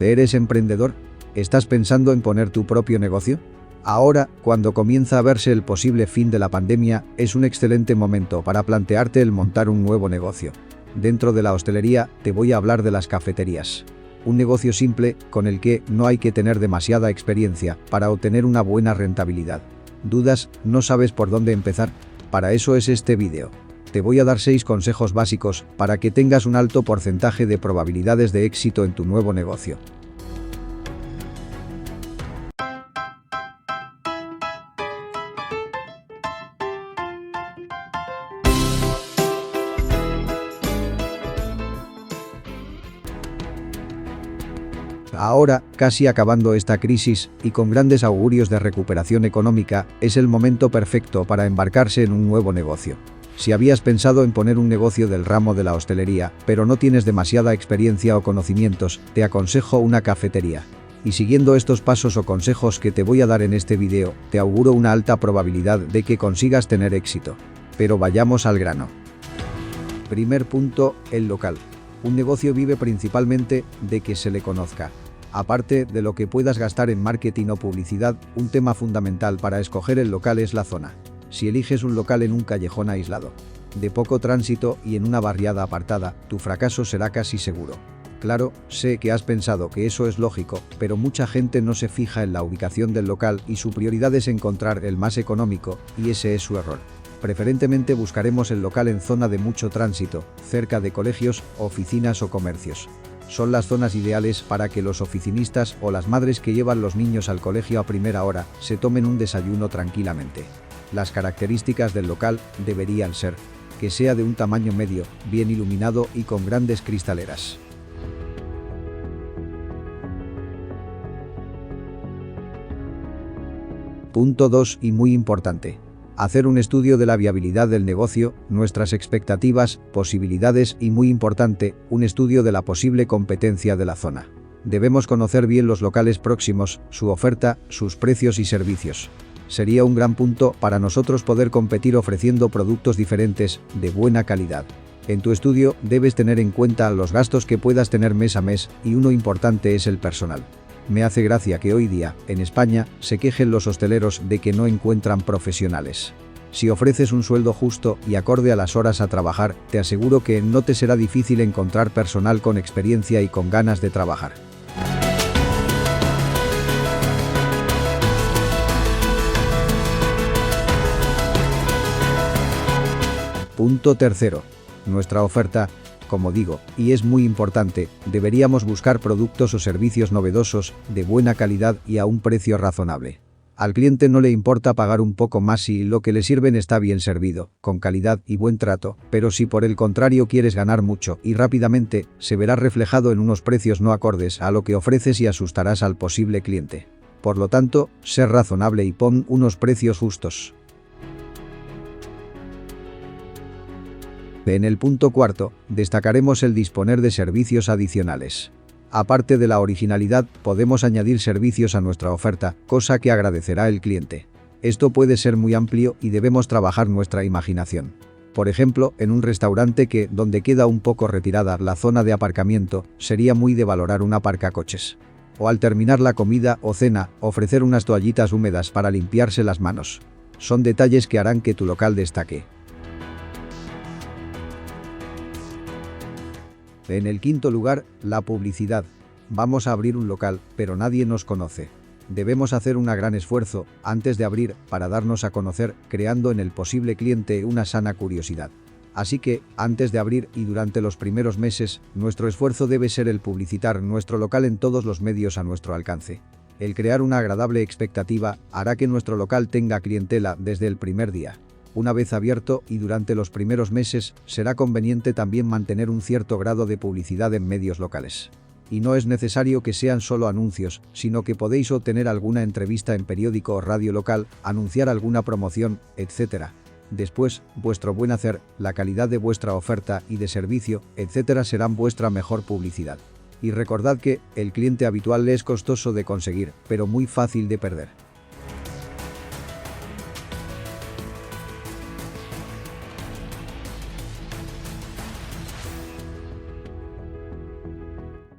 ¿Eres emprendedor? ¿Estás pensando en poner tu propio negocio? Ahora, cuando comienza a verse el posible fin de la pandemia, es un excelente momento para plantearte el montar un nuevo negocio. Dentro de la hostelería, te voy a hablar de las cafeterías. Un negocio simple, con el que no hay que tener demasiada experiencia para obtener una buena rentabilidad. ¿Dudas? ¿No sabes por dónde empezar? Para eso es este vídeo. Te voy a dar 6 consejos básicos para que tengas un alto porcentaje de probabilidades de éxito en tu nuevo negocio. Ahora, casi acabando esta crisis y con grandes augurios de recuperación económica, es el momento perfecto para embarcarse en un nuevo negocio. Si habías pensado en poner un negocio del ramo de la hostelería, pero no tienes demasiada experiencia o conocimientos, te aconsejo una cafetería. Y siguiendo estos pasos o consejos que te voy a dar en este video, te auguro una alta probabilidad de que consigas tener éxito. Pero vayamos al grano. Primer punto, el local. Un negocio vive principalmente de que se le conozca. Aparte de lo que puedas gastar en marketing o publicidad, un tema fundamental para escoger el local es la zona. Si eliges un local en un callejón aislado, de poco tránsito y en una barriada apartada, tu fracaso será casi seguro. Claro, sé que has pensado que eso es lógico, pero mucha gente no se fija en la ubicación del local y su prioridad es encontrar el más económico, y ese es su error. Preferentemente buscaremos el local en zona de mucho tránsito, cerca de colegios, oficinas o comercios. Son las zonas ideales para que los oficinistas o las madres que llevan los niños al colegio a primera hora se tomen un desayuno tranquilamente. Las características del local deberían ser que sea de un tamaño medio, bien iluminado y con grandes cristaleras. Punto 2 y muy importante. Hacer un estudio de la viabilidad del negocio, nuestras expectativas, posibilidades y, muy importante, un estudio de la posible competencia de la zona. Debemos conocer bien los locales próximos, su oferta, sus precios y servicios. Sería un gran punto para nosotros poder competir ofreciendo productos diferentes, de buena calidad. En tu estudio debes tener en cuenta los gastos que puedas tener mes a mes y uno importante es el personal. Me hace gracia que hoy día, en España, se quejen los hosteleros de que no encuentran profesionales. Si ofreces un sueldo justo y acorde a las horas a trabajar, te aseguro que no te será difícil encontrar personal con experiencia y con ganas de trabajar. Punto tercero. Nuestra oferta. Como digo, y es muy importante, deberíamos buscar productos o servicios novedosos, de buena calidad y a un precio razonable. Al cliente no le importa pagar un poco más si lo que le sirven está bien servido, con calidad y buen trato, pero si por el contrario quieres ganar mucho y rápidamente, se verá reflejado en unos precios no acordes a lo que ofreces y asustarás al posible cliente. Por lo tanto, sé razonable y pon unos precios justos. En el punto cuarto, destacaremos el disponer de servicios adicionales. Aparte de la originalidad, podemos añadir servicios a nuestra oferta, cosa que agradecerá el cliente. Esto puede ser muy amplio y debemos trabajar nuestra imaginación. Por ejemplo, en un restaurante donde queda un poco retirada la zona de aparcamiento, sería muy de valorar un aparcacoches. O al terminar la comida o cena, ofrecer unas toallitas húmedas para limpiarse las manos. Son detalles que harán que tu local destaque. En el quinto lugar, la publicidad. Vamos a abrir un local, pero nadie nos conoce. Debemos hacer un gran esfuerzo, antes de abrir, para darnos a conocer, creando en el posible cliente una sana curiosidad. Así que, antes de abrir y durante los primeros meses, nuestro esfuerzo debe ser el publicitar nuestro local en todos los medios a nuestro alcance. El crear una agradable expectativa hará que nuestro local tenga clientela desde el primer día. Una vez abierto y durante los primeros meses, será conveniente también mantener un cierto grado de publicidad en medios locales. Y no es necesario que sean solo anuncios, sino que podéis obtener alguna entrevista en periódico o radio local, anunciar alguna promoción, etc. Después, vuestro buen hacer, la calidad de vuestra oferta y de servicio, etc. serán vuestra mejor publicidad. Y recordad que el cliente habitual es costoso de conseguir, pero muy fácil de perder.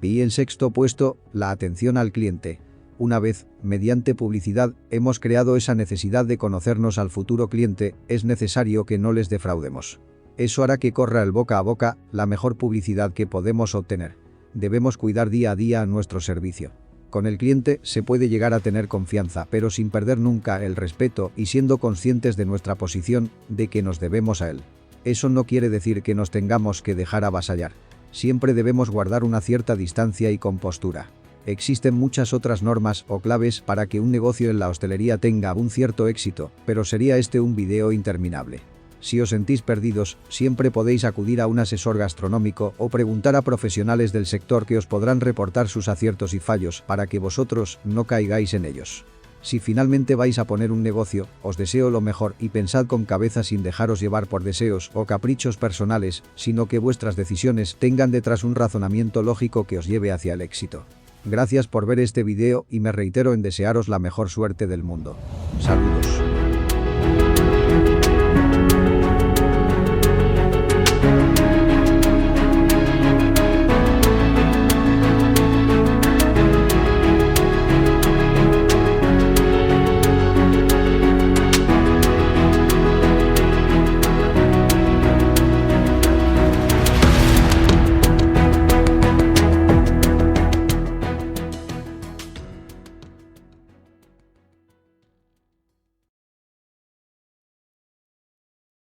Y en sexto puesto, la atención al cliente. Una vez, mediante publicidad, hemos creado esa necesidad de conocernos al futuro cliente, es necesario que no les defraudemos. Eso hará que corra el boca a boca, la mejor publicidad que podemos obtener. Debemos cuidar día a día nuestro servicio. Con el cliente se puede llegar a tener confianza, pero sin perder nunca el respeto y siendo conscientes de nuestra posición, de que nos debemos a él. Eso no quiere decir que nos tengamos que dejar avasallar. Siempre debemos guardar una cierta distancia y compostura. Existen muchas otras normas o claves para que un negocio en la hostelería tenga un cierto éxito, pero sería este un video interminable. Si os sentís perdidos, siempre podéis acudir a un asesor gastronómico o preguntar a profesionales del sector que os podrán reportar sus aciertos y fallos para que vosotros no caigáis en ellos. Si finalmente vais a poner un negocio, os deseo lo mejor y pensad con cabeza sin dejaros llevar por deseos o caprichos personales, sino que vuestras decisiones tengan detrás un razonamiento lógico que os lleve hacia el éxito. Gracias por ver este video y me reitero en desearos la mejor suerte del mundo. Saludos.